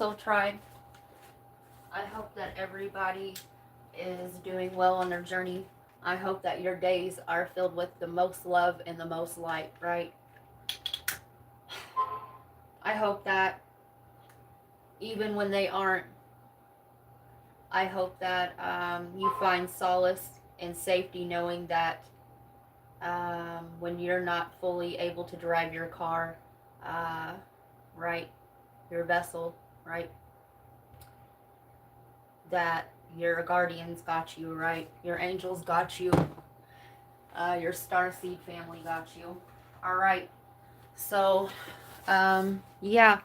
So, tribe, I hope that everybody is doing well on their journey. I hope that your days are filled with the most love and the most light, right? I hope that even when they aren't, I hope that you find solace and safety knowing that when you're not fully able to drive your car, uh, right, your vessel, right, that your guardians got you, right? Your angels got you. Your starseed family got you. All right. So, yeah.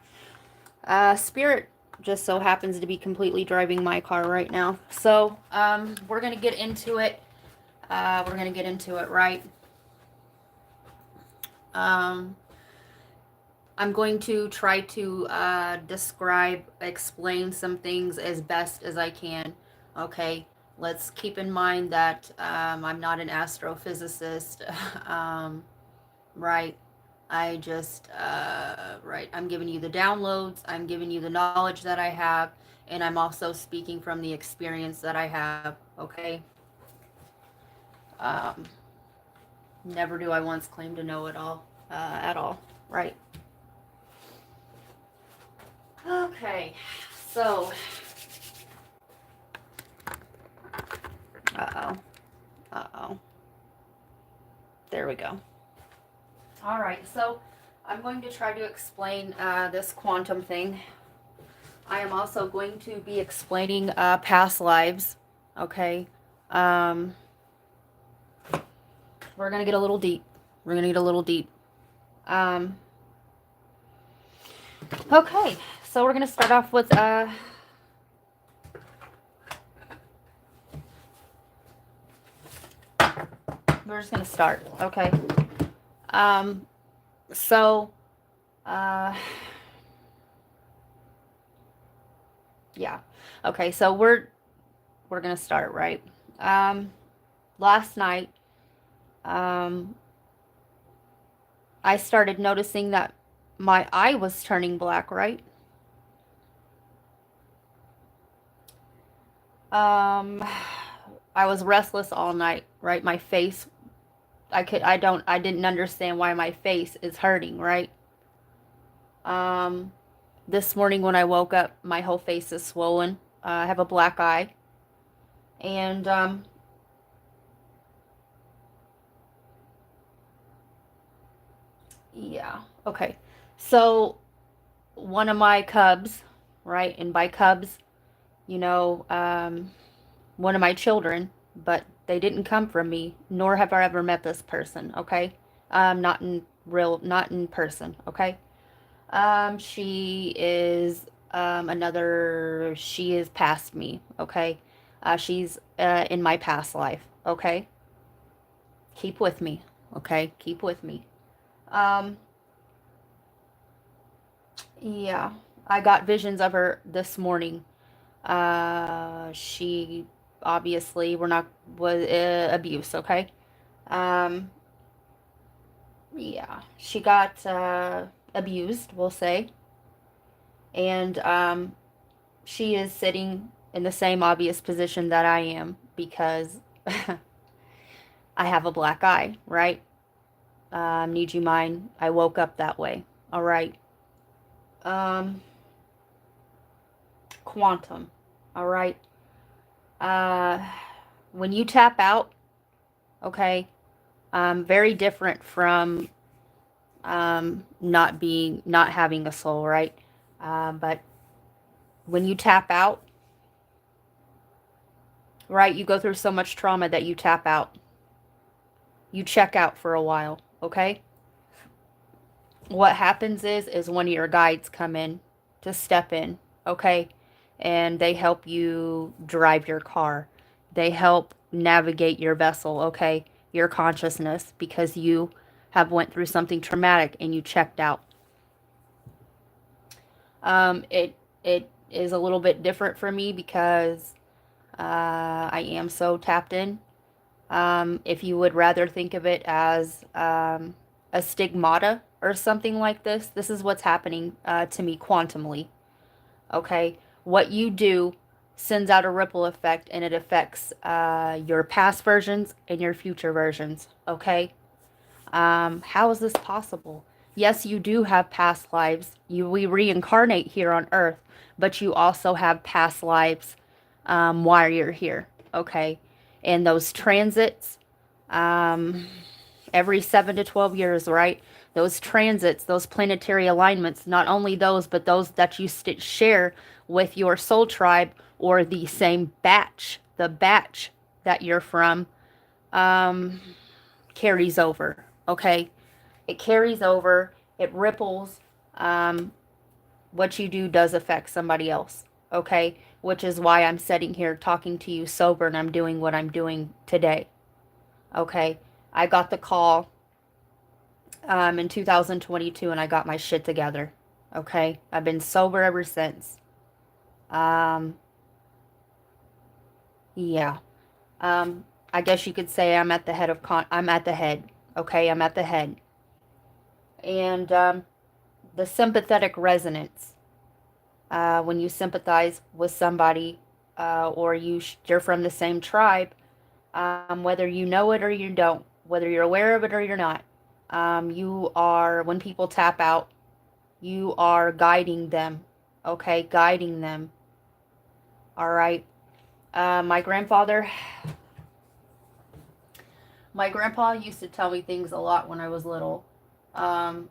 Spirit just so happens to be completely driving my car right now. So, we're gonna get into it. We're gonna get into it, right? Um, I'm going to try to explain some things as best as I can. Okay, let's keep in mind that I'm not an astrophysicist, right? Right, I'm giving you the downloads, I'm giving you the knowledge that I have, and I'm also speaking from the experience that I have, okay? Um, Never do I once claim to know it all, at all, right? Okay, so, uh-oh, uh-oh, there we go. All right, so I'm going to try to explain this quantum thing. I am also going to be explaining past lives, okay? Um, we're going to get a little deep. We're going to get a little deep. Um, okay, so we're going to start off with we're just going to start, okay? Um, so, uh, yeah. Okay, so we're going to start, right? Last night, um, I started noticing that my eye was turning black, right? Um, I was restless all night, right? My face, I didn't understand why my face is hurting, right? Um, this morning when I woke up, my whole face is swollen. I have a black eye. And, yeah, okay. So, one of my cubs, right? And by cubs, you know, one of my children, but they didn't come from me, nor have I ever met this person, okay? Not in person, okay? She is she is past me, okay? She's in my past life, okay? Keep with me, okay? Keep with me. Um, yeah, I got visions of her this morning. She obviously we're not was abuse, okay? Um, yeah, she got abused, we'll say, and she is sitting in the same obvious position that I am because I have a black eye, right? Need you mind? I woke up that way. All right. Um, Quantum. All right. Uh, when you tap out, okay, very different from not having a soul, right? But when you tap out, right, you go through so much trauma that you tap out. You check out for a while, okay? What happens is one of your guides come in to step in, okay? And they help you drive your car. They help navigate your vessel, okay? Your consciousness because you have went through something traumatic and you checked out. It is a little bit different for me because I am so tapped in. If you would rather think of it as a stigmata or something like this is what's happening to me quantumly. Okay? What you do sends out a ripple effect, and it affects your past versions and your future versions. Okay? How is this possible? Yes, you do have past lives. We reincarnate here on Earth, but you also have past lives while you're here. Okay? And those transits, um, every 7 to 12 years, right? Those transits, those planetary alignments, not only those, but those that you share with your soul tribe or the same batch, the batch that you're from, um, carries over. Okay? It carries over, it ripples. Um, what you do does affect somebody else. Okay? Which is why I'm sitting here talking to you sober and I'm doing what I'm doing today. Okay? I got the call in 2022 and I got my shit together. Okay? I've been sober ever since. Um, yeah. I guess you could say I'm at the head of I'm at the head. Okay? I'm at the head. And the sympathetic resonance. When you sympathize with somebody or you're from the same tribe, whether you know it or you don't, whether you're aware of it or you're not, you are, when people tap out, you are guiding them, okay? Guiding them, all right? My grandfather, my grandpa used to tell me things a lot when I was little. Um,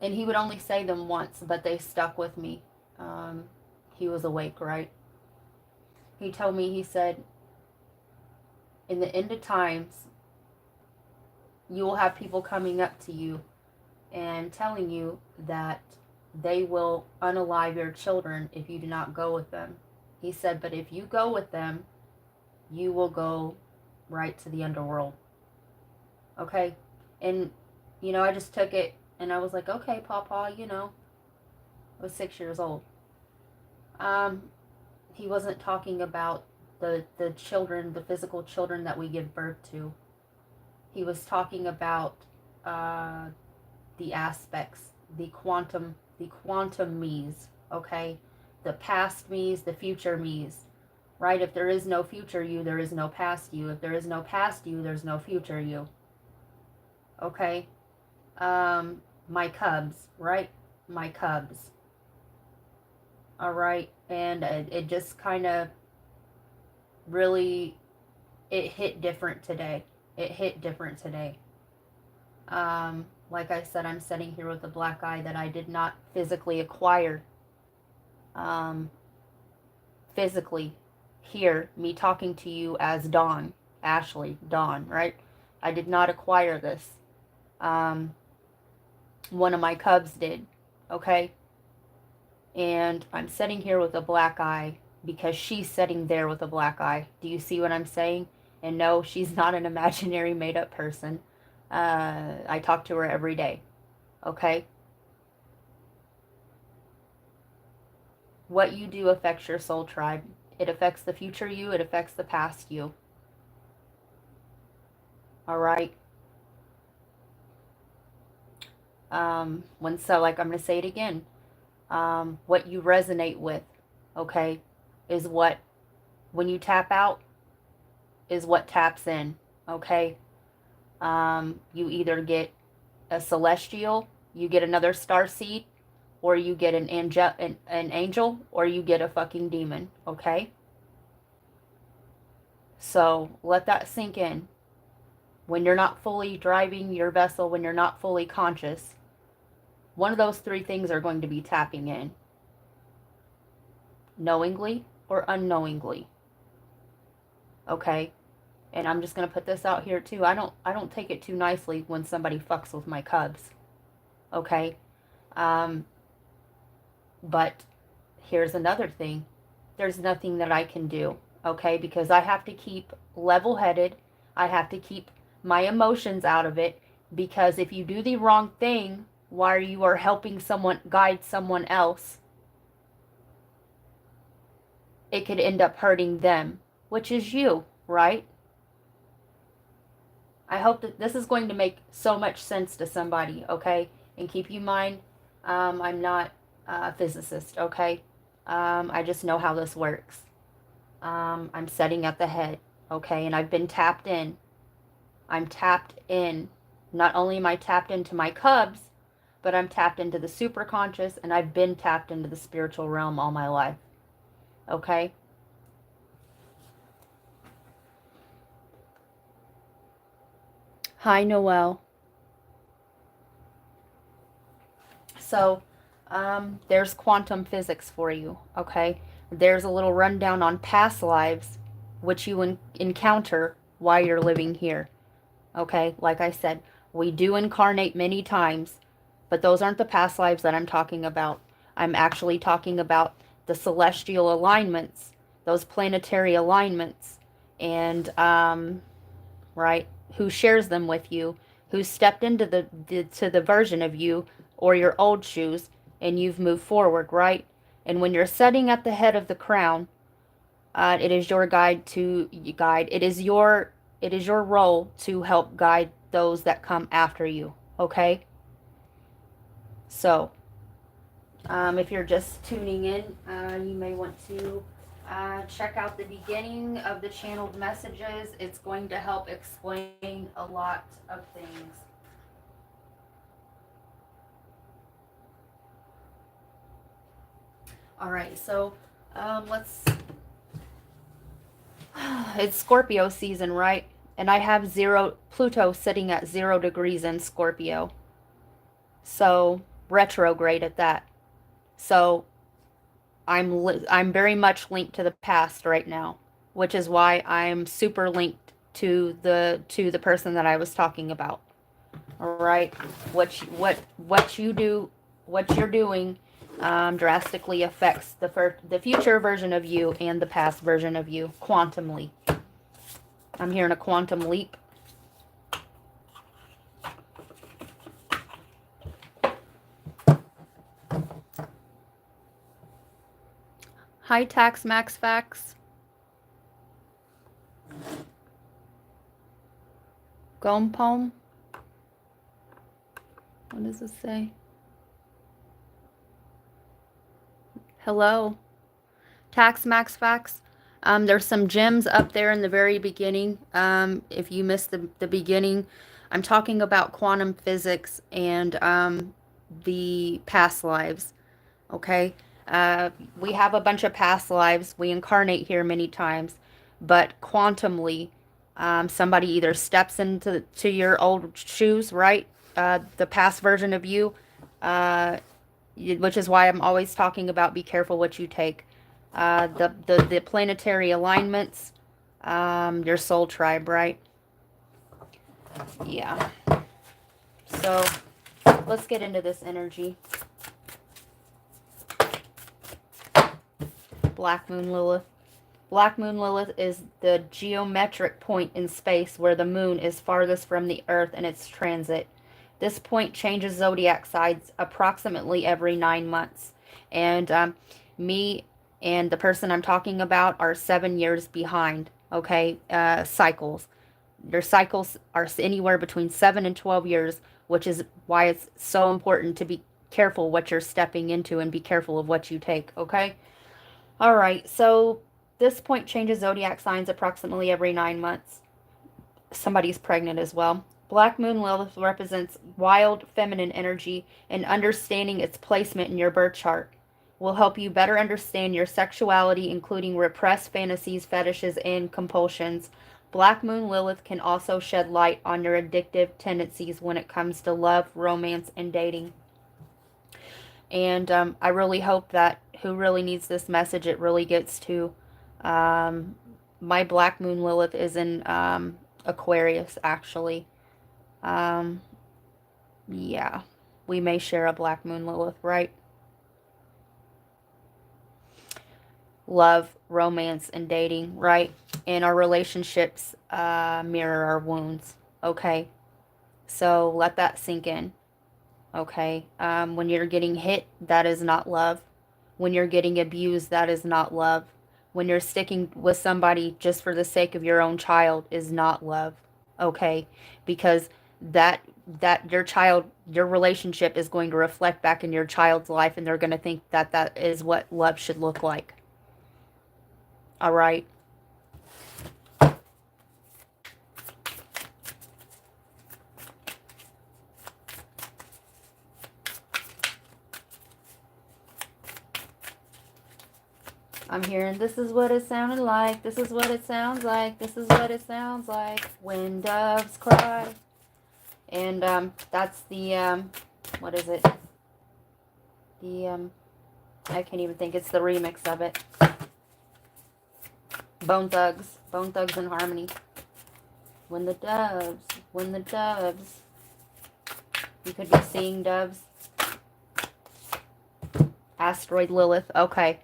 and he would only say them once, but they stuck with me. Um, he was awake, right? He told me, he said, in the end of times, you will have people coming up to you and telling you that they will unalive your children if you do not go with them. He said, but if you go with them, you will go right to the underworld. Okay? And, I just took it and I was like, okay, Papa, I was 6 years old. Um, he wasn't talking about the children, the physical children that we give birth to. He was talking about uh, the aspects, the quantum me's, okay? The past me's, the future me's, right? If there is no future you, there is no past you. If there is no past you, there's no future you, okay? My cubs, right? My cubs, all right? And it just kind of really, it hit different today. It hit different today. Like I said, I'm sitting here with a black eye that I did not physically acquire. Um, physically, here, me talking to you as Dawn, Ashley, Dawn, right? I did not acquire this. Um, one of my cubs did, okay? And I'm sitting here with a black eye because she's sitting there with a black eye. Do you see what I'm saying? And no, she's not an imaginary made up person. I talk to her every day, okay? What you do affects your soul tribe. It affects the future you, it affects the past you. All right? Like I'm going to say it again. What you resonate with, okay, is what, when you tap out, is what taps in, okay? You either get a celestial, you get another star seed, or you get an angel, or you get a fucking demon, okay? So let that sink in. When you're not fully driving your vessel, when you're not fully conscious, one of those three things are going to be tapping in. Knowingly or unknowingly. Okay? And I'm just going to put this out here too. I don't take it too nicely when somebody fucks with my cubs. Okay? Um, but here's another thing. There's nothing that I can do. Okay? Because I have to keep level-headed. I have to keep my emotions out of it. Because if you do the wrong thing while you are helping someone guide someone else, it could end up hurting them, which is you, right? I hope that this is going to make so much sense to somebody, okay? And keep in mind, I'm not physicist, okay? I just know how this works. I'm setting at the head, okay? And I've been tapped in. I'm tapped in. Not only am I tapped into my cubs, but I'm tapped into the superconscious, and I've been tapped into the spiritual realm all my life, okay? Hi, Noel. So, there's quantum physics for you, okay? There's a little rundown on past lives, which you encounter while you're living here, okay? Like I said, we do incarnate many times, but those aren't the past lives that I'm talking about. I'm actually talking about the celestial alignments, those planetary alignments, and, right, who shares them with you, who stepped into the version of you or your old shoes, and you've moved forward, right? And when you're sitting at the head of the crown, it is your guide. It is your role to help guide those that come after you. Okay. So, if you're just tuning in, you may want to check out the beginning of the channeled messages. It's going to help explain a lot of things. All right, so let's. It's Scorpio season, right? And I have Pluto sitting at 0 degrees in Scorpio. So retrograde at that. So I'm very much linked to the past right now, which is why I'm super linked to the person that I was talking about. All right, what you do, what you're doing, drastically affects the future version of you and the past version of you quantumly. I'm hearing a quantum leap. Hi, Tax Max Fax. Gompom. What does it say? Hello. Tax Max Fax. There's some gems up there in the very beginning. If you missed the beginning, I'm talking about quantum physics and the past lives. Okay? We have a bunch of past lives. We incarnate here many times. But quantumly, somebody either steps into your old shoes, right? The past version of you, which is why I'm always talking about be careful what you take. The planetary alignments, your soul tribe, right? Yeah. So let's get into this energy. Black Moon Lilith. Black Moon Lilith is the geometric point in space where the moon is farthest from the earth in its transit. This point changes zodiac signs approximately every 9 months. And me and the person I'm talking about are 7 years behind, okay? Cycles. Their cycles are anywhere between 7 and 12 years, which is why it's so important to be careful what you're stepping into and be careful of what you take, okay? All right, so this point changes zodiac signs approximately every 9 months. Somebody's pregnant as well. Black Moon Lilith represents wild feminine energy, and understanding its placement in your birth chart will help you better understand your sexuality, including repressed fantasies, fetishes, and compulsions. Black Moon Lilith can also shed light on your addictive tendencies when it comes to love, romance, and dating. And I really hope that who really needs this message, it really gets to. My Black Moon Lilith is in Aquarius, actually. Yeah, we may share a Black Moon Lilith, right? Love, romance, and dating, right? And our relationships mirror our wounds, okay? So let that sink in, okay? When you're getting hit, that is not love. When you're getting abused, that is not love. When you're sticking with somebody just for the sake of your own child is not love, okay? Because that that your relationship is going to reflect back in your child's life, and they're going to think that that is what love should look like. All right. I'm hearing this is what it sounded like. This is what it sounds like. This is what it sounds like when doves cry. And that's the what is it? The I can't even think. It's the remix of it. Bone Thugs and Harmony. When the doves. You could be seeing doves. Asteroid Lilith. Okay.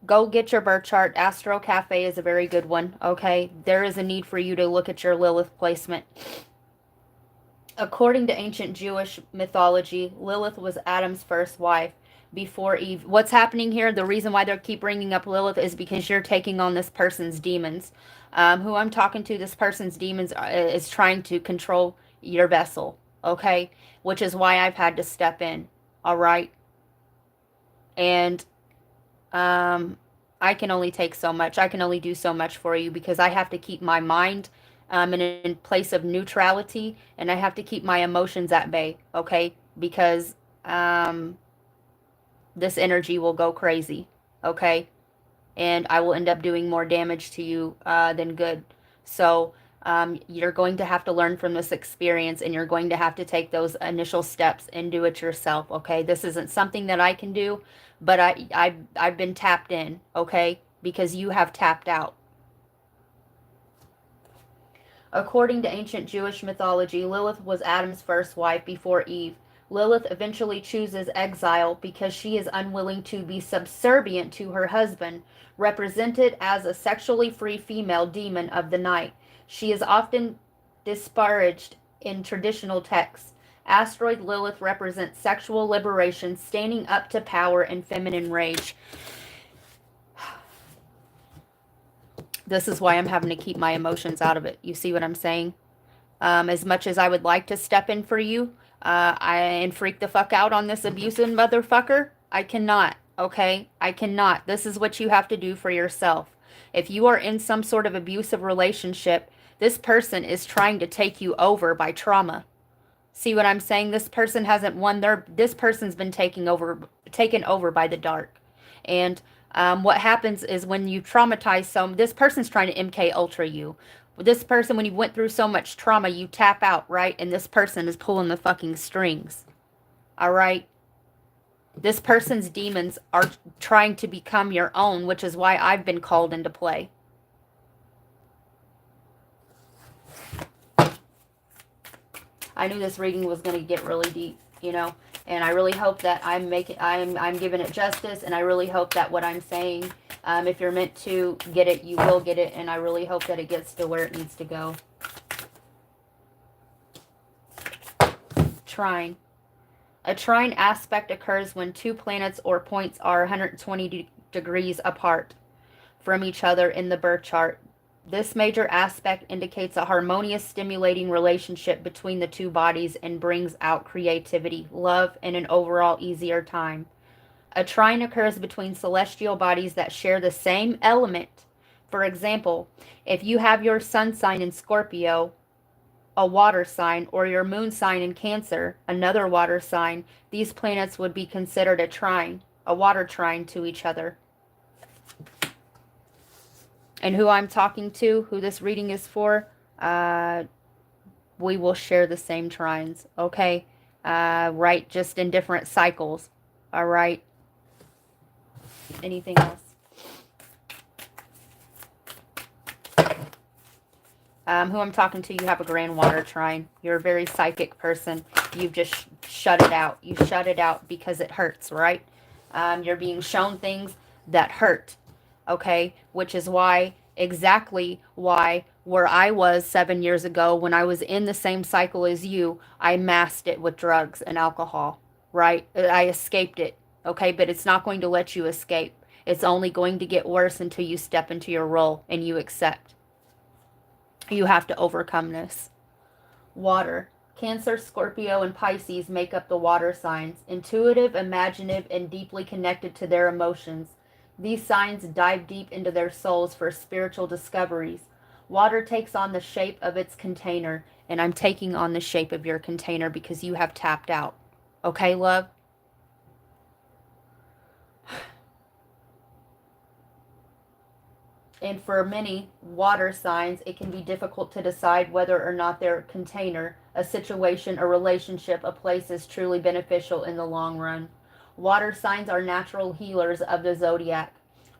Go get your birth chart. Astro Cafe is a very good one. Okay. There is a need for you to look at your Lilith placement. According to ancient Jewish mythology, Lilith was Adam's first wife before Eve. What's happening here, the reason why they keep bringing up Lilith is because you're taking on this person's demons. Who I'm talking to, this person's demons is trying to control your vessel, okay? Which is why I've had to step in, all right? And I can only take so much. I can only do so much for you because I have to keep my mind in a place of neutrality, and I have to keep my emotions at bay, okay? Because this energy will go crazy, okay? And I will end up doing more damage to you than good. So you're going to have to learn from this experience, and you're going to have to take those initial steps and do it yourself, okay? This isn't something that I can do, but I've been tapped in, okay? Because you have tapped out. According to ancient Jewish mythology, Lilith was Adam's first wife before Eve. Lilith eventually chooses exile because she is unwilling to be subservient to her husband, represented as a sexually free female demon of the night. She is often disparaged in traditional texts. Asteroid Lilith represents sexual liberation, standing up to power and feminine rage. This is why I'm having to keep my emotions out of it. You see what I'm saying? As much as I would like to step in for you and freak the fuck out on this abusing motherfucker, I cannot, okay? I cannot. This is what you have to do for yourself. If you are in some sort of abusive relationship, this person is trying to take you over by trauma. See what I'm saying? This person hasn't won this person's been taken over by the dark. And what happens is when you traumatize this person's trying to MK Ultra you. This person, when you went through so much trauma, you tap out, right? And this person is pulling the fucking strings. All right? This person's demons are trying to become your own, which is why I've been called into play. I knew this reading was going to get really deep, you know, and I really hope that I'm giving it justice, and I really hope that what I'm saying, if you're meant to get it, you will get it, and I really hope that it gets to where it needs to go. Trine. A trine aspect occurs when two planets or points are 120 degrees apart from each other in the birth chart. This major aspect indicates a harmonious, stimulating relationship between the two bodies and brings out creativity, love, and an overall easier time. A trine occurs between celestial bodies that share the same element. For example, if you have your sun sign in Scorpio, a water sign, or your moon sign in Cancer, another water sign, these planets would be considered a trine, a water trine to each other. And who I'm talking to, who this reading is for, we will share the same trines, okay? Right, just in different cycles, all right? Anything else? Who I'm talking to, you have a grand water trine. You're a very psychic person. You've just shut it out. You shut it out because it hurts, right? You're being shown things that hurt, okay? Which is why, exactly why, where I was 7 years ago when I was in the same cycle as you, I masked it with drugs and alcohol, right? I escaped it, okay? But it's not going to let you escape. It's only going to get worse until you step into your role and you accept. You have to overcome this. Water. Cancer, Scorpio, and Pisces make up the water signs. Intuitive, imaginative, and deeply connected to their emotions. These signs dive deep into their souls for spiritual discoveries. Water takes on the shape of its container, and I'm taking on the shape of your container because you have tapped out. Okay, love? And for many water signs, it can be difficult to decide whether or not their container, a situation, a relationship, a place is truly beneficial in the long run. Water signs are natural healers of the zodiac,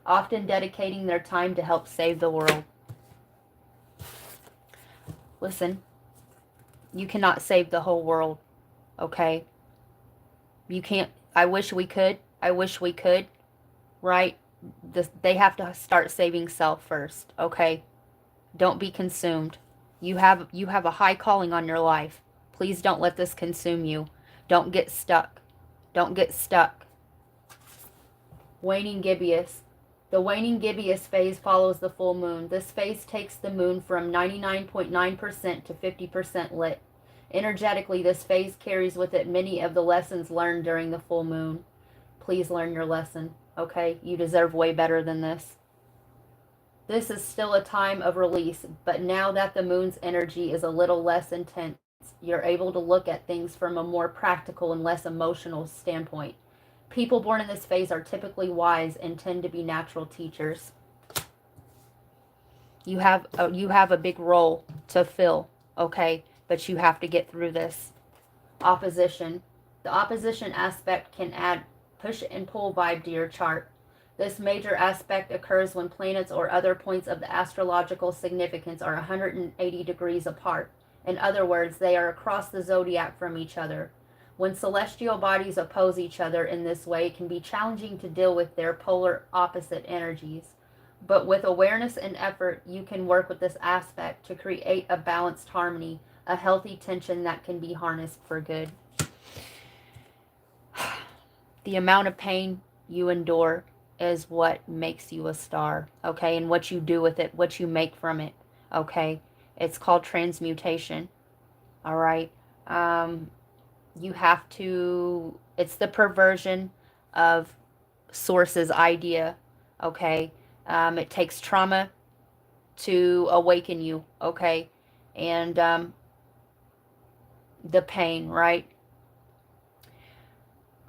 often dedicating their time to help save the world. Listen, you cannot save the whole world, okay? You can't. I wish we could. I wish we could, right? They have to start saving self first, okay? Don't be consumed. You have a high calling on your life. Please don't let this consume you. Don't get stuck. Don't get stuck. Waning gibbous. The waning gibbous phase follows the full moon. This phase takes the moon from 99.9% to 50% lit. Energetically, this phase carries with it many of the lessons learned during the full moon. Please learn your lesson, okay? You deserve way better than this. This is still a time of release, but now that the moon's energy is a little less intense, you're able to look at things from a more practical and less emotional standpoint. People born in this phase are typically wise and tend to be natural teachers. You have a big role to fill, okay? But you have to get through this. Opposition. The opposition aspect can add push and pull vibe to your chart. This major aspect occurs when planets or other points of the astrological significance are 180 degrees apart. In other words, they are across the zodiac from each other. When celestial bodies oppose each other in this way, it can be challenging to deal with their polar opposite energies. But with awareness and effort, you can work with this aspect to create a balanced harmony, a healthy tension that can be harnessed for good. The amount of pain you endure is what makes you a star, okay? And what you do with it, what you make from it, okay? It's called transmutation, all right? You have to, it's the perversion of Source's idea, okay? It takes trauma to awaken you, okay? And the pain, right?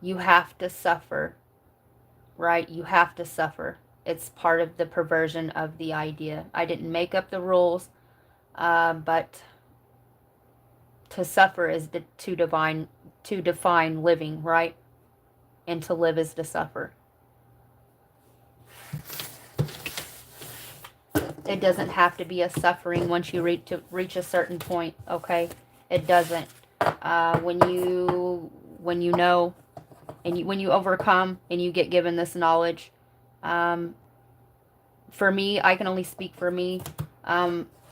You have to suffer, right? You have to suffer. It's part of the perversion of the idea. I didn't make up the rules, but to suffer is to define living, right? And to live is to suffer. It doesn't have to be a suffering once you reach a certain point, okay? It doesn't. When you know, and when you overcome and you get given this knowledge, for me, I can only speak for me.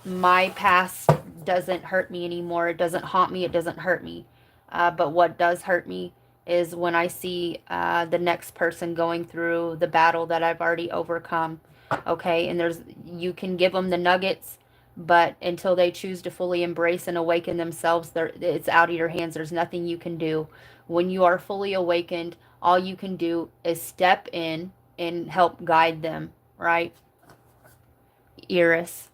My past doesn't hurt me anymore. It doesn't haunt me. It doesn't hurt me. But what does hurt me is when I see the next person going through the battle that I've already overcome. Okay, and you can give them the nuggets, but until they choose to fully embrace and awaken themselves, it's out of your hands. There's nothing you can do. When you are fully awakened, all you can do is step in and help guide them, right? Eris.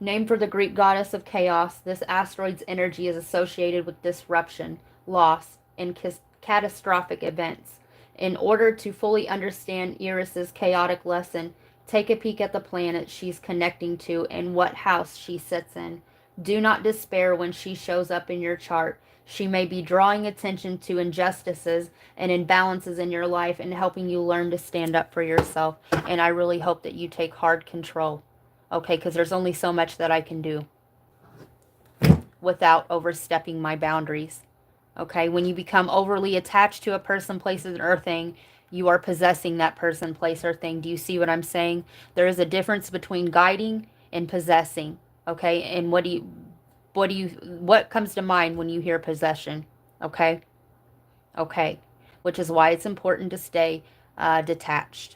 Named for the Greek goddess of chaos, this asteroid's energy is associated with disruption, loss, and catastrophic events. In order to fully understand Eris's chaotic lesson, take a peek at the planet she's connecting to and what house she sits in. Do not despair when she shows up in your chart. She may be drawing attention to injustices and imbalances in your life and helping you learn to stand up for yourself. And I really hope that you take hard control. Okay, because there's only so much that I can do without overstepping my boundaries. Okay, when you become overly attached to a person, place, or thing, you are possessing that person, place, or thing. Do you see what I'm saying? There is a difference between guiding and possessing. Okay, and what comes to mind when you hear possession? Okay, okay, which is why it's important to stay detached.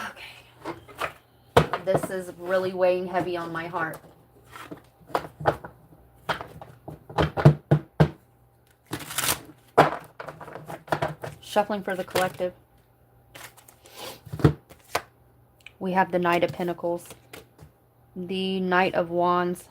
Okay. this is really weighing heavy on my heart. Shuffling for the collective. We have the Knight of Pentacles. The Knight of Wands.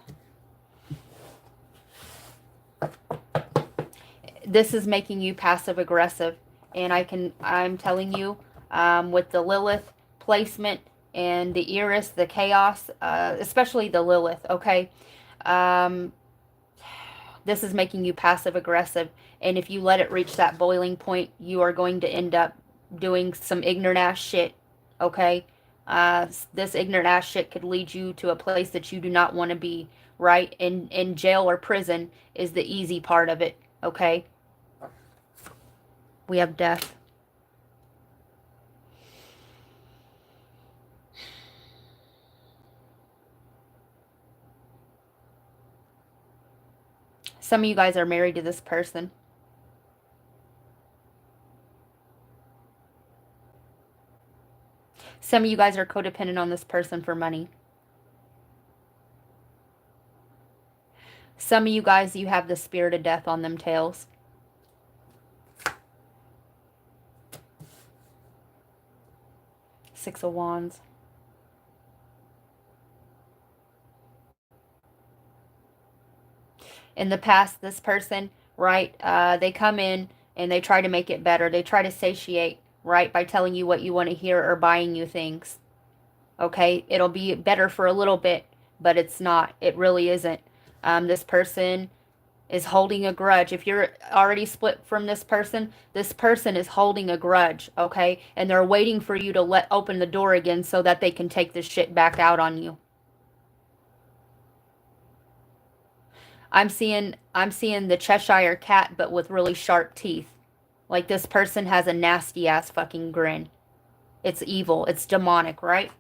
This is making you passive aggressive. And I'm telling you, with the Lilith placement and the Eris, the chaos, especially the Lilith, okay? This is making you passive aggressive. And if you let it reach that boiling point, you are going to end up doing some ignorant ass shit, okay? This ignorant ass shit could lead you to a place that you do not want to be, right? In jail or prison is the easy part of it, okay? We have death. Some of you guys are married to this person. Some of you guys are codependent on this person for money. Some of you guys, you have the spirit of death on them tails. Six of Wands. In the past, this person, right, they come in and they try to make it better. They try to satiate, right, by telling you what you want to hear or buying you things. Okay, it'll be better for a little bit, but it's not. It really isn't. This person is holding a grudge. If you're already split from this person is holding a grudge, okay? And they're waiting for you to open the door again so that they can take this shit back out on you. I'm seeing the Cheshire cat, but with really sharp teeth. Like this person has a nasty ass fucking grin. It's evil. It's demonic, right?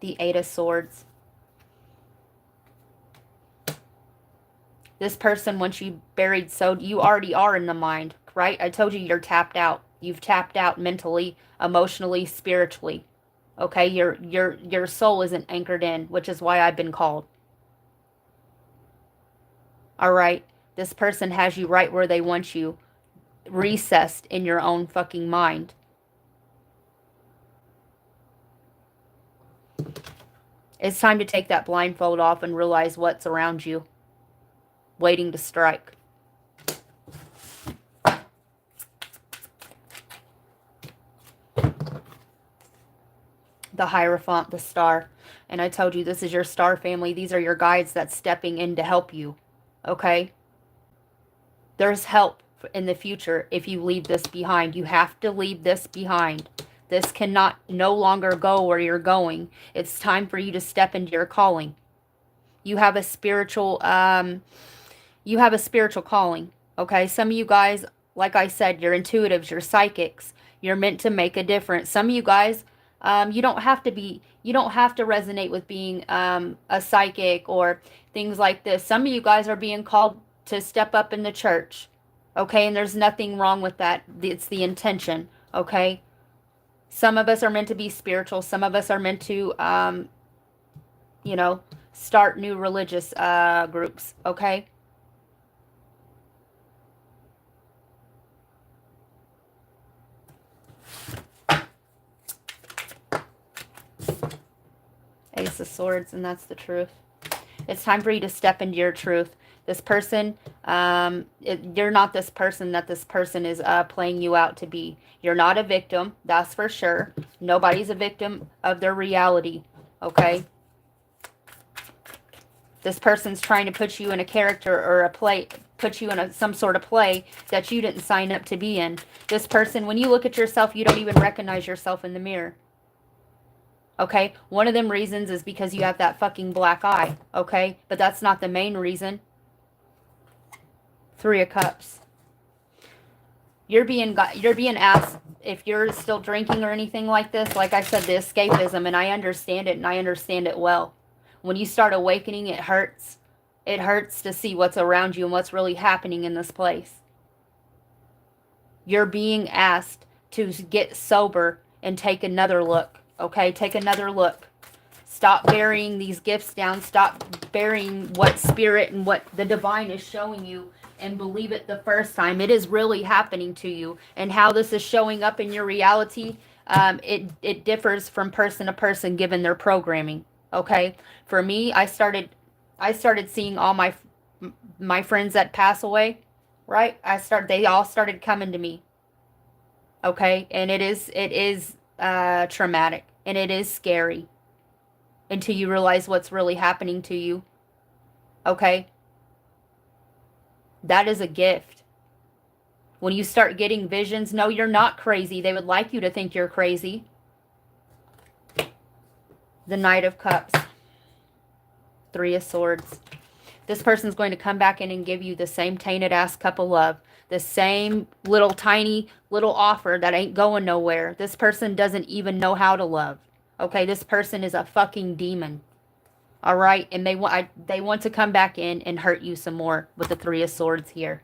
The Eight of Swords. This person, once you buried so you already are in the mind, right? I told you you're tapped out. You've tapped out mentally, emotionally, spiritually. Okay? Your soul isn't anchored in, which is why I've been called. All right, this person has you right where they want you, recessed in your own fucking mind. It's time to take that blindfold off and realize what's around you, waiting to strike. The Hierophant, the star. And I told you, this is your star family. These are your guides that's stepping in to help you. Okay? There's help in the future if you leave this behind. You have to leave this behind. This cannot no longer go where you're going. It's time for you to step into your calling. You have a spiritual calling. Okay? Some of you guys, like I said, you're intuitives, you're psychics. You're meant to make a difference. Some of you guys, you don't have to resonate with being a psychic or things like this. Some of you guys are being called to step up in the church, okay? And there's nothing wrong with that. It's the intention, okay? Some of us are meant to be spiritual. Some of us are meant to, start new religious groups, okay? Ace of Swords, and that's the truth. It's time for you to step into your truth. This person, you're not this person that this person is playing you out to be. You're not a victim, that's for sure. Nobody's a victim of their reality, okay? This person's trying to put you in a character or a play, put you in some sort of play that you didn't sign up to be in. This person, when you look at yourself, you don't even recognize yourself in the mirror. Okay? One of them reasons is because you have that fucking black eye, okay? But that's not the main reason. Three of Cups. You're being asked if you're still drinking or anything like this. Like I said, the escapism, and I understand it, and I understand it well. When you start awakening, it hurts. It hurts to see what's around you and what's really happening in this place. You're being asked to get sober and take another look. Okay, take another look. Stop burying these gifts down. Stop burying what spirit and what the divine is showing you, and believe it the first time. It is really happening to you. And how this is showing up in your reality, it differs from person to person given their programming. Okay? For me, I started seeing all my friends that pass away, right? They all started coming to me. Okay? And it is traumatic, and it is scary until you realize what's really happening to you. Okay? That is a gift. When you start getting visions, no, you're not crazy. They would like you to think you're crazy. The Knight of Cups. Three of Swords. This person's going to come back in and give you the same tainted ass cup of love. The same little tiny little offer that ain't going nowhere. This person doesn't even know how to love. Okay, this person is a fucking demon. All right, and they want to come back in and hurt you some more with the Three of Swords here.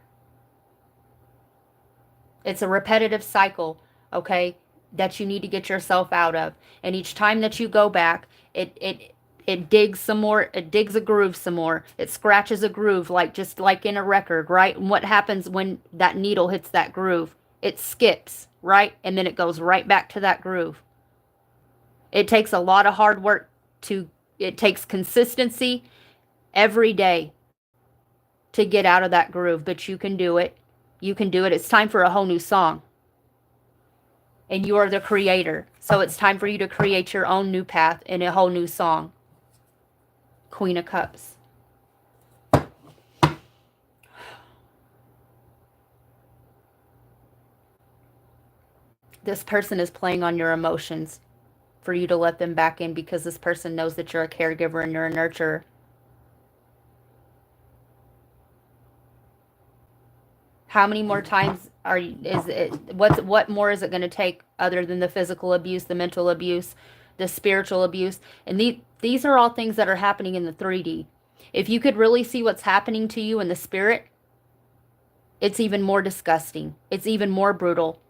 It's a repetitive cycle, okay, that you need to get yourself out of. And each time that you go back, it digs some more, it digs a groove some more. It scratches a groove just like in a record, right? And what happens when that needle hits that groove? It skips, right? And then it goes right back to that groove. It takes a lot of hard work it takes consistency every day to get out of that groove, but you can do it. You can do it. It's time for a whole new song. And you are the creator. So it's time for you to create your own new path and a whole new song. Queen of Cups. This person is playing on your emotions for you to let them back in, because this person knows that you're a caregiver and you're a nurturer. How many more times what more is it going to take other than the physical abuse, the mental abuse, the spiritual abuse? And these are all things that are happening in the 3D. If you could really see what's happening to you in the spirit, it's even more disgusting. It's even more brutal.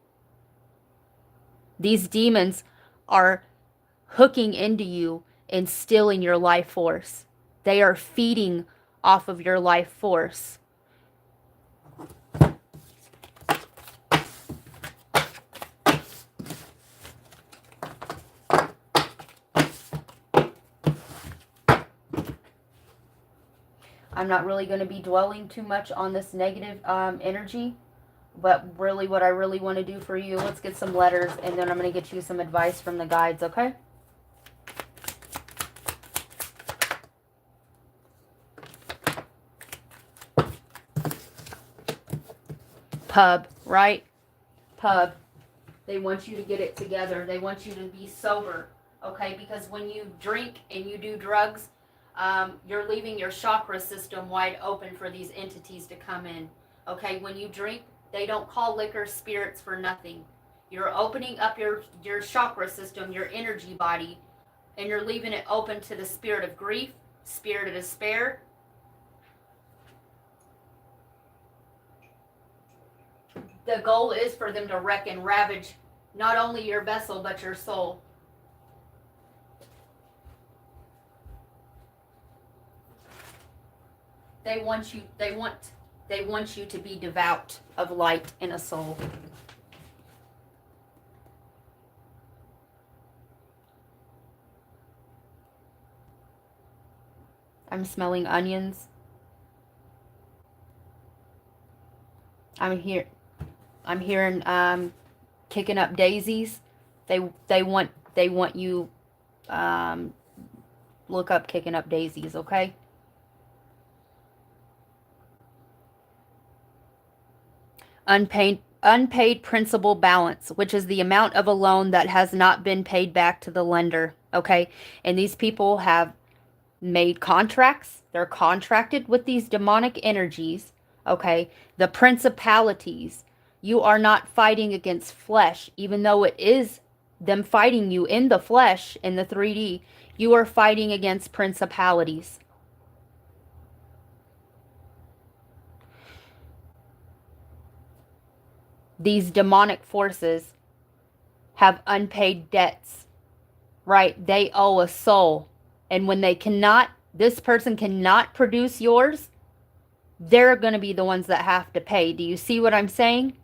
These demons are hooking into you and stealing your life force. They are feeding off of your life force. I'm not really going to be dwelling too much on this negative energy, but really what I really want to do for you, let's get some letters, and then I'm going to get you some advice from the guides, okay? Pub, right? Pub. They want you to get it together. They want you to be sober, okay? Because when you drink and you do drugs, you're leaving your chakra system wide open for these entities to come in, okay? When you drink, they don't call liquor spirits for nothing. You're opening up your chakra system, your energy body, and you're leaving it open to the spirit of grief, spirit of despair. The goal is for them to wreck and ravage not only your vessel, but your soul. They want you to be devout of light and a soul. I'm smelling onions. I'm hearing kicking up daisies. They want you look up kicking up daisies, okay? Unpaid principal balance, which is the amount of a loan that has not been paid back to the lender, okay? And these people have made contracts. They're contracted with these demonic energies, okay? The principalities. You are not fighting against flesh, even though it is them fighting you in the flesh, in the 3D. You are fighting against principalities. These demonic forces have unpaid debts, right? They owe a soul. And when they cannot, this person cannot produce yours, they're going to be the ones that have to pay. Do you see what I'm saying?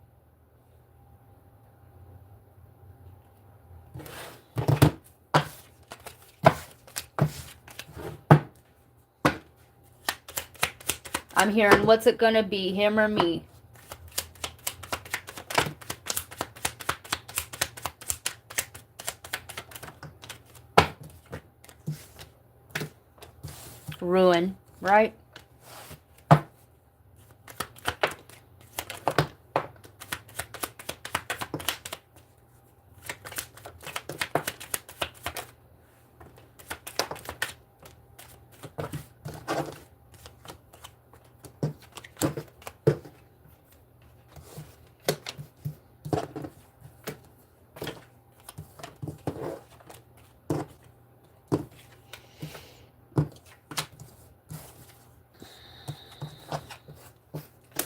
I'm hearing, what's it going to be, him or me? Ruin, right?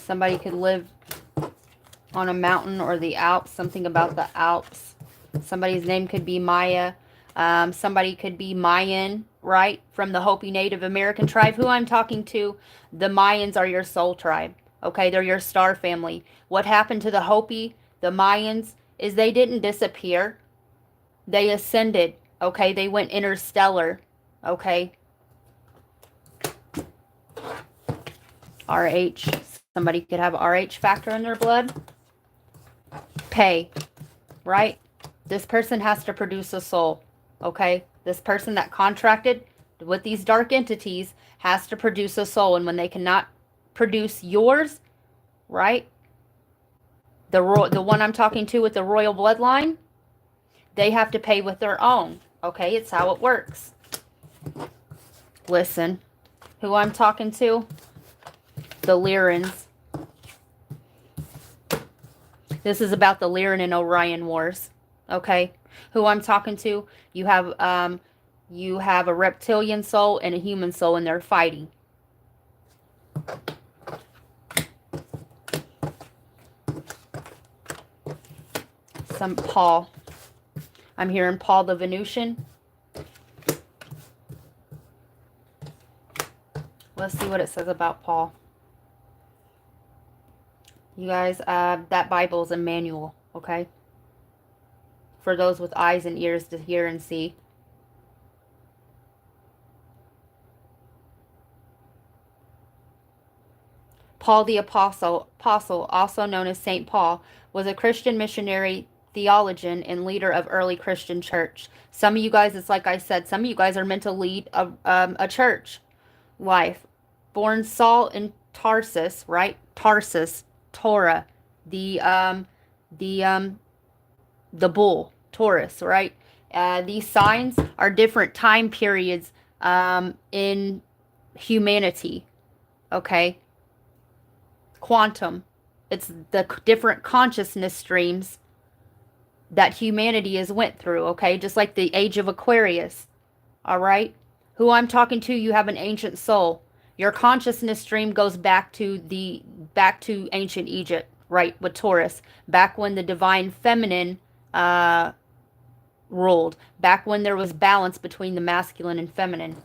Somebody could live on a mountain or the Alps, something about the Alps. Somebody's name could be Maya. Somebody could be Mayan, right? From the Hopi Native American tribe. Who I'm talking to, the Mayans are your soul tribe. Okay, they're your star family. What happened to the Hopi, the Mayans, is they didn't disappear. They ascended. Okay, they went interstellar. Okay. RH. Somebody could have RH factor in their blood. Pay, right? This person has to produce a soul, okay? This person that contracted with these dark entities has to produce a soul. And when they cannot produce yours, right? The one I'm talking to with the royal bloodline, they have to pay with their own, okay? It's how it works. Listen, who I'm talking to, the Lyrans. This is about the Lyran and Orion Wars, okay? Who I'm talking to, you have a reptilian soul and a human soul, and they're fighting. Some Paul. I'm hearing Paul the Venusian. Let's see what it says about Paul. You guys, that Bible is a manual, okay? For those with eyes and ears to hear and see. Paul the Apostle, also known as St. Paul, was a Christian missionary, theologian, and leader of early Christian church. Some of you guys, it's like I said, some of you guys are meant to lead a church life. Born Saul in Tarsus, right? Tarsus. Torah, the bull, Taurus, right? These signs are different time periods in humanity, okay? Quantum, it's the different consciousness streams that humanity has went through, okay? Just like the age of Aquarius, all right? Who I'm talking to, you have an ancient soul. Your consciousness stream goes back to ancient Egypt, right, with Taurus, back when the divine feminine ruled, back when there was balance between the masculine and feminine.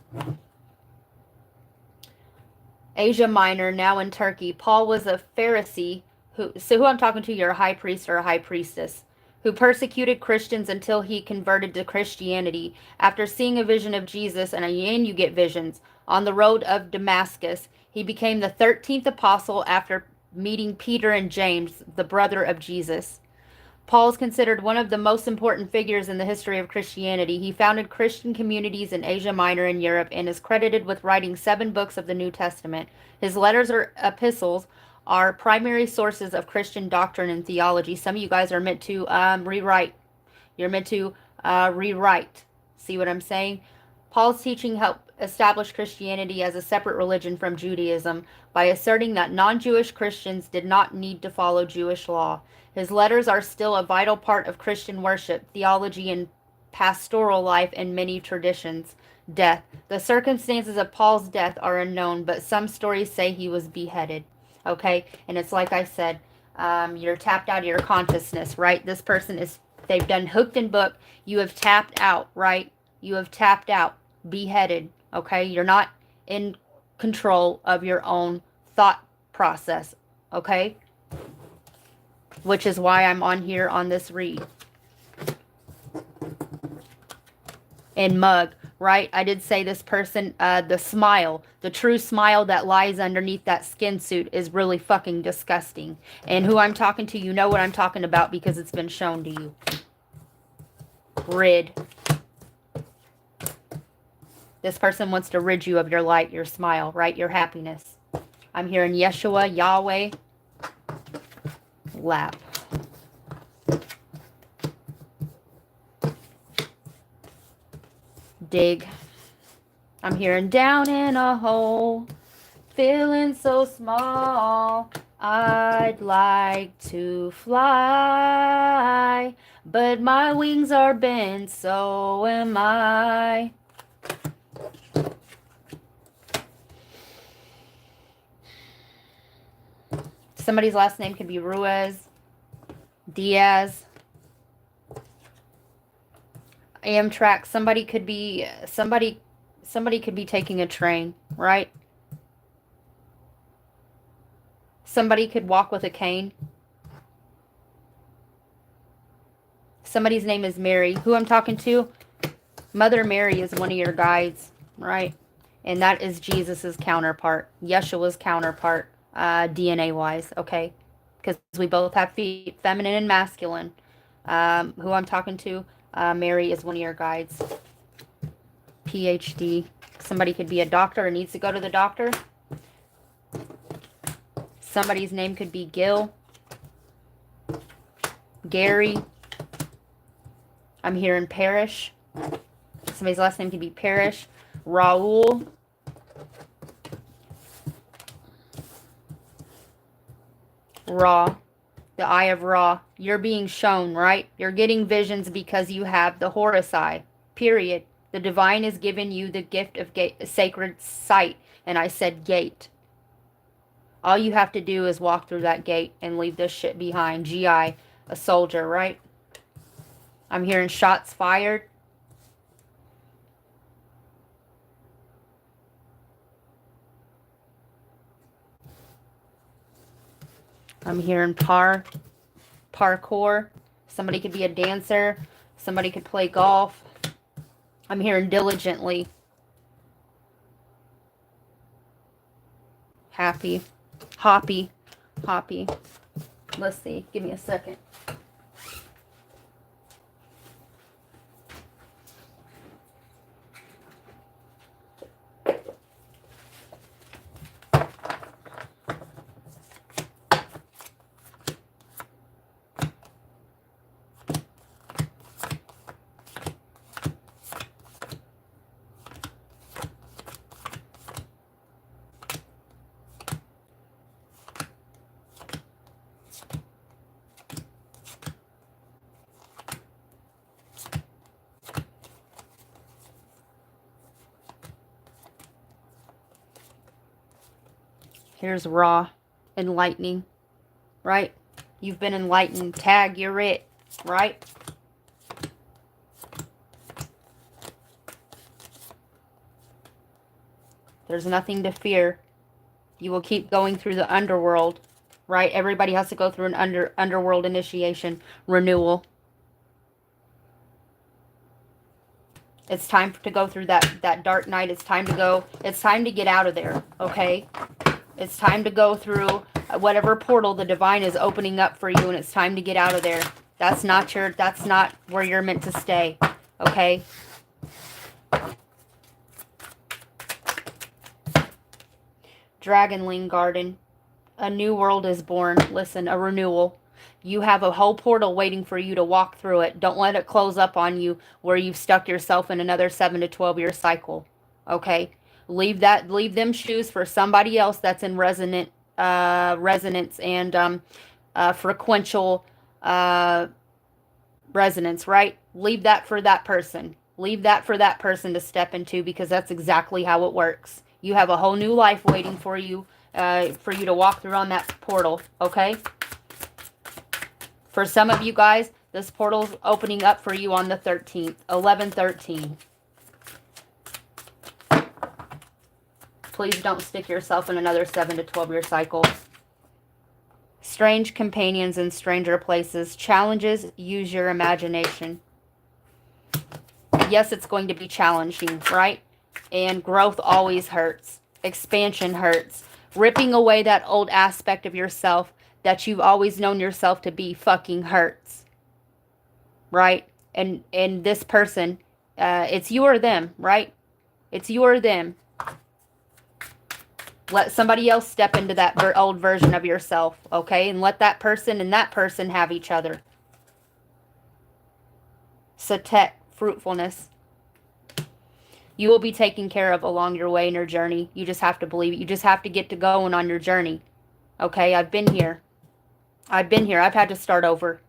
Asia Minor, now in Turkey. Paul was a Pharisee who I'm talking to, you're a high priest or a high priestess, who persecuted Christians until he converted to Christianity. After seeing a vision of Jesus, and you get visions, on the road of Damascus, he became the 13th apostle after meeting Peter and James, the brother of Jesus. Paul is considered one of the most important figures in the history of Christianity. He founded Christian communities in Asia Minor and Europe and is credited with writing 7 books of the New Testament. His letters or epistles are primary sources of Christian doctrine and theology. Some of you guys are meant to rewrite. You're meant to rewrite. See what I'm saying? Paul's teaching helped establish Christianity as a separate religion from Judaism by asserting that non-Jewish Christians did not need to follow Jewish law. His letters are still a vital part of Christian worship, theology, and pastoral life in many traditions. Death. The circumstances of Paul's death are unknown, but some stories say he was beheaded. Okay? And it's like I said, you're tapped out of your consciousness, right? This person is, they've done hooked and book. You have tapped out, right? You have tapped out. beheaded, okay? You're not in control of your own thought process, okay? Which is why I'm on here on this read. And mug, right? I did say this person, the smile, the true smile that lies underneath that skin suit is really fucking disgusting. And who I'm talking to, you know what I'm talking about because it's been shown to you. Rid. This person wants to rid you of your light, your smile, right? Your happiness. I'm hearing Yeshua, Yahweh, lap. Dig. I'm hearing down in a hole, feeling so small. I'd like to fly, but my wings are bent, so am I. Somebody's last name could be Ruiz, Diaz, Amtrak. Somebody could be taking a train, right? Somebody could walk with a cane. Somebody's name is Mary. Who I'm talking to, Mother Mary is one of your guides, right? And that is Jesus's counterpart, Yeshua's counterpart, DNA-wise, okay? Because we both have feet, feminine and masculine. Who I'm talking to, Mary is one of your guides. PhD. Somebody could be a doctor and needs to go to the doctor. Somebody's name could be Gil, Gary. I'm hearing Parrish. Somebody's last name could be Parrish, Raul, Ra, the Eye of Ra. You're being shown, right? You're getting visions because you have the Horus eye, period. The divine has given you the gift of sacred sight, and I said gate. All you have to do is walk through that gate and leave this shit behind. GI, a soldier, right? I'm hearing shots fired. I'm hearing parkour. Somebody could be a dancer. Somebody could play golf. I'm hearing diligently. Happy. Hoppy. Hoppy. Let's see. Give me a second. Here's raw, enlightening, right? You've been enlightened. Tag, you're it, right? There's nothing to fear. You will keep going through the underworld, right? Everybody has to go through an underworld initiation, renewal. It's time to go through that dark night. It's time to go. It's time to get out of there, okay? It's time to go through whatever portal the divine is opening up for you, and it's time to get out of there. That's not where you're meant to stay, okay? Dragonling Garden. A new world is born. Listen, a renewal. You have a whole portal waiting for you to walk through it. Don't let it close up on you where you've stuck yourself in another 7 to 12 year cycle, okay? Leave them shoes for somebody else that's in resonance and frequential resonance, right? Leave that for that person. Leave that for that person to step into, because that's exactly how it works. You have a whole new life waiting for you to walk through on that portal, okay? For some of you guys, this portal's opening up for you on the 13th, 11/13. please don't stick yourself in another 7 to 12 year cycle. Strange companions in stranger places. Challenges, use your imagination. Yes, it's going to be challenging, right? And growth always hurts. Expansion hurts. Ripping away that old aspect of yourself that you've always known yourself to be fucking hurts. Right? And this person, it's you or them, right? It's you or them. Let somebody else step into that old version of yourself, okay? And let that person and that person have each other. Satet, fruitfulness. You will be taken care of along your way in your journey. You just have to believe it. You just have to get to going on your journey. Okay, I've been here. I've been here. I've had to start over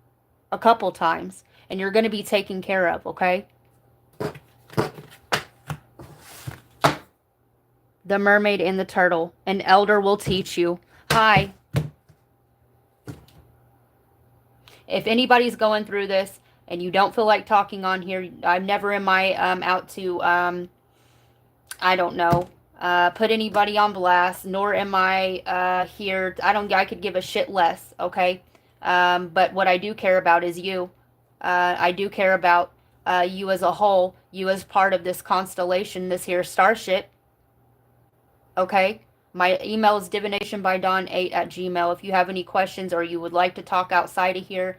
a couple times. And you're going to be taken care of, okay? The mermaid and the turtle. An elder will teach you. Hi. If anybody's going through this and you don't feel like talking on here, I'm never in my out to I don't know, put anybody on blast, nor am I here. I could give a shit less, okay? But what I do care about is you. I do care about you as a whole, you as part of this constellation, this here starship. Okay? My email is divinationbydawn8@gmail. If you have any questions or you would like to talk outside of here,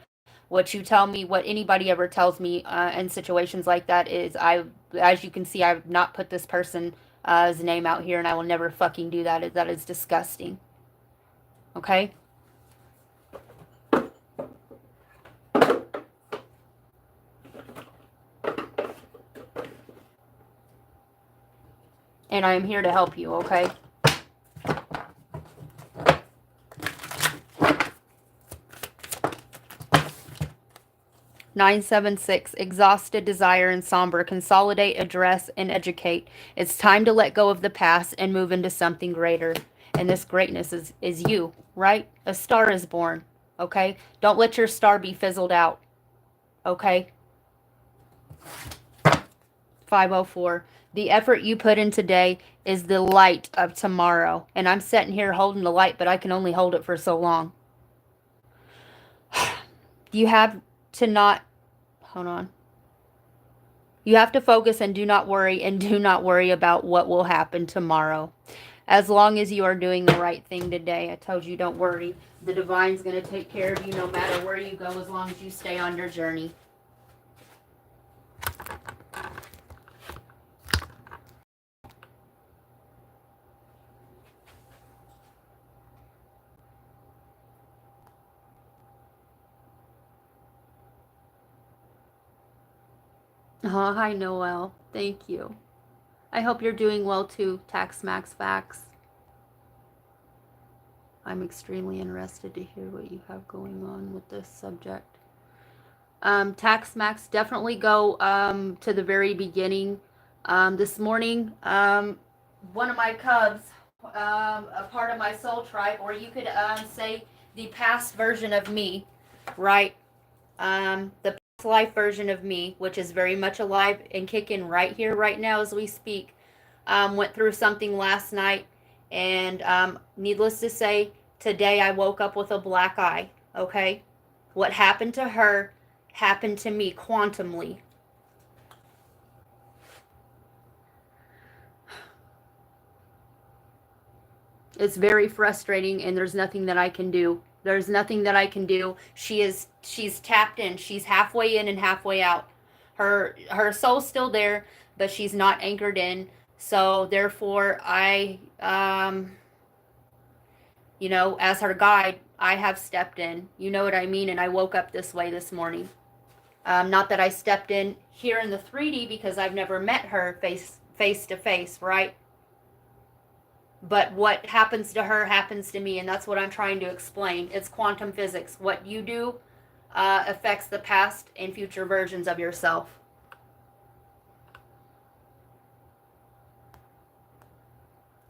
what you tell me, what anybody ever tells me in situations like that is, as you can see, I've not put this person's name out here, and I will never fucking do that. That is disgusting. Okay? And I am here to help you, okay? (976) Exhausted, desire, and somber. Consolidate, address, and educate. It's time to let go of the past and move into something greater. And this greatness is you, right? A star is born, okay? Don't let your star be fizzled out, okay? 504. The effort you put in today is the light of tomorrow. And I'm sitting here holding the light, but I can only hold it for so long. You have to not, hold on. You have to focus and do not worry, and do not worry about what will happen tomorrow. As long as you are doing the right thing today. I told you, don't worry. The divine's going to take care of you no matter where you go, as long as you stay on your journey. Oh, hi, Noel. Thank you. I hope you're doing well too, Tax Max Facts. I'm extremely interested to hear what you have going on with this subject. Tax Max, definitely go to the very beginning. This morning, one of my cubs, a part of my soul tribe, or you could say the past version of me, right? The life version of me, which is very much alive and kicking right here, right now as we speak, went through something last night, and needless to say, today I woke up with a black eye, okay? What happened to her happened to me quantumly. It's very frustrating, and there's nothing that I can do. There's nothing that I can do. She's tapped in. She's halfway in and halfway out. Her soul's still there, but she's not anchored in. So therefore, I, you know, as her guide, I have stepped in. You know what I mean? And I woke up this way this morning. Not that I stepped in here in the 3D, because I've never met her face to face, right? But what happens to her happens to me, and that's what I'm trying to explain. It's quantum physics. What you do affects the past and future versions of yourself.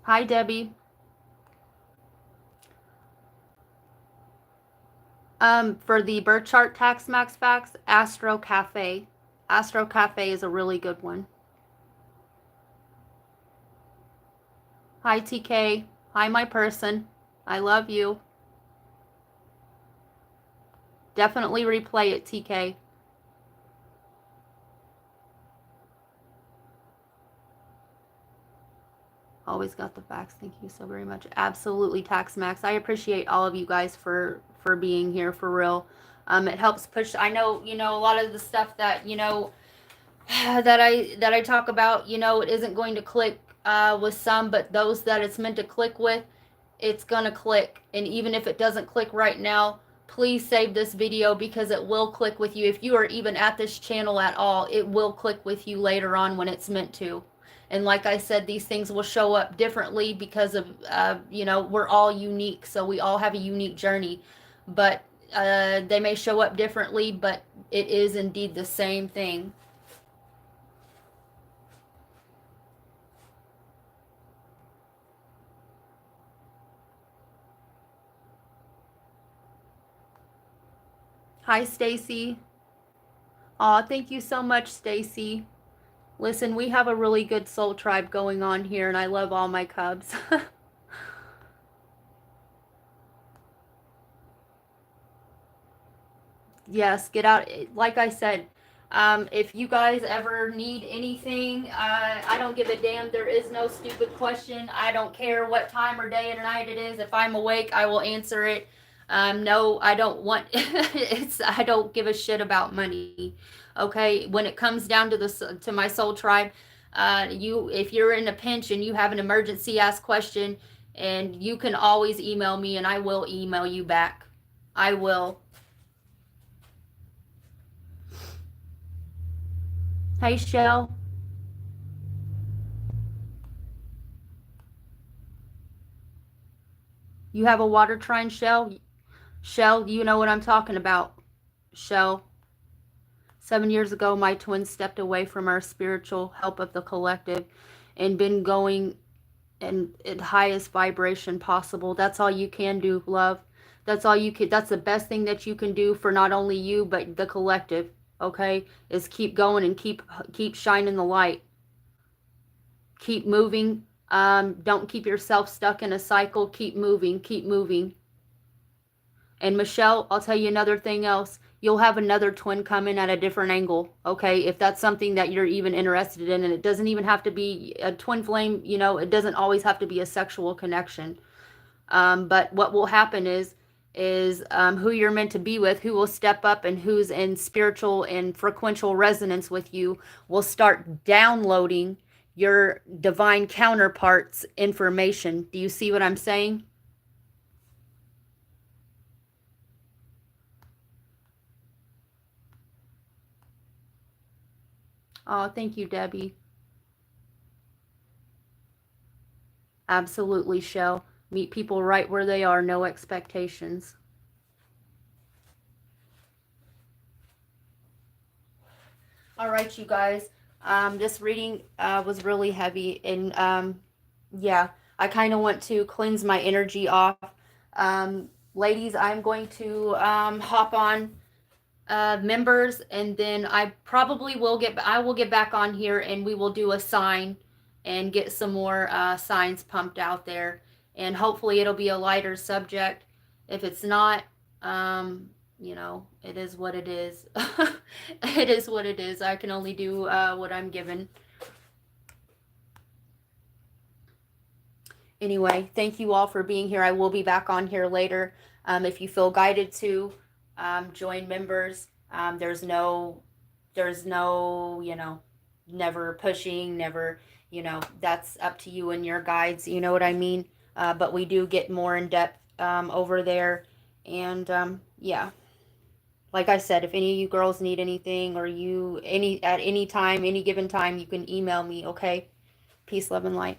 Hi, Debbie. For the birth chart, Tax Max Facts, Astro Cafe. Astro Cafe is a really good one. Hi, TK. Hi, my person. I love you. Definitely replay it, TK. Always got the facts. Thank you so very much. Absolutely, Tax Max. I appreciate all of you guys for being here for real. It helps push. I know, a lot of the stuff that that I talk about, it isn't going to click with some, but those that it's meant to click with, it's gonna click. And even if it doesn't click right now, please save this video because it will click with you. If you are even at this channel at all, it will click with you later on when it's meant to. And like I said, these things will show up differently because of, we're all unique. So we all have a unique journey. But they may show up differently, but it is indeed the same thing. Hi, Stacy. Aw, thank you so much, Stacy. Listen, we have a really good soul tribe going on here, and I love all my cubs. Yes, get out. Like I said, if you guys ever need anything, I don't give a damn. There is no stupid question. I don't care what time or day or night it is. If I'm awake, I will answer it. No, I don't want. I don't give a shit about money. Okay, when it comes down to to my soul tribe, if you're in a pinch and you have an emergency ask question, and you can always email me, and I will email you back. I will. Hey, Shell. You have a water trine, Shell? Shell, you know what I'm talking about. Shell. 7 years ago, my twin stepped away from our spiritual help of the collective and been going in at highest vibration possible. That's all you can do, love. That's all you can. That's the best thing that you can do for not only you but the collective. Okay, is keep going and keep shining the light. Keep moving. Don't keep yourself stuck in a cycle. Keep moving. Keep moving. And Michelle, I'll tell you another thing else. You'll have another twin come in at a different angle, okay? If that's something that you're even interested in, and it doesn't even have to be a twin flame, it doesn't always have to be a sexual connection. But what will happen is who you're meant to be with, who will step up and who's in spiritual and frequential resonance with you, will start downloading your divine counterparts information. Do you see what I'm saying? Oh, thank you, Debbie. Absolutely, Shell. Meet people right where they are, no expectations. All right, you guys. This reading was really heavy, and yeah, I kind of want to cleanse my energy off. Ladies, I'm going to hop on members, and then I will get back on here, and we will do a sign and get some more signs pumped out there, and hopefully it'll be a lighter subject. If it's not, it is what it is. It is what it is. I can only do what I'm given. Anyway, thank you all for being here. I will be back on here later. If you feel guided to join members, there's no, never pushing, never, that's up to you and your guides. You know what I mean? But we do get more in depth over there. And yeah, like I said, if any of you girls need anything or at any time, any given time, you can email me. Okay. Peace, love, and light.